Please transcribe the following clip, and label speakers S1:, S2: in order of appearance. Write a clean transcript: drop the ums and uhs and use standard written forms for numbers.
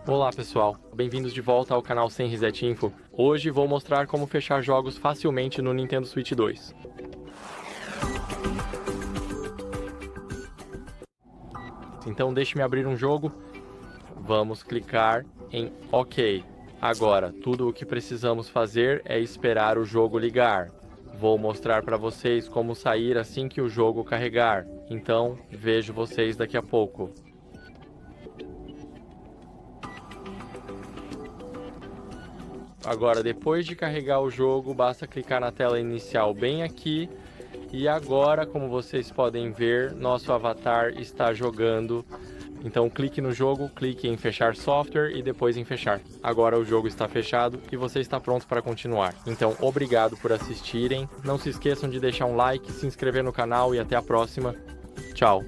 S1: Olá pessoal, bem-vindos de volta ao canal Sem Reset Info. Hoje vou mostrar como fechar jogos facilmente no Nintendo Switch 2. Então deixe-me abrir um jogo. Vamos clicar em OK. Agora, tudo o que precisamos fazer é esperar o jogo ligar. Vou mostrar para vocês como sair assim que o jogo carregar. Então, vejo vocês daqui a pouco. Agora, depois de carregar o jogo, basta clicar na tela inicial bem aqui. E agora, como vocês podem ver, nosso avatar está jogando. Então, clique no jogo, clique em fechar software e depois em fechar. Agora o jogo está fechado e você está pronto para continuar. Então, obrigado por assistirem. Não se esqueçam de deixar um like, se inscrever no canal e até a próxima. Tchau!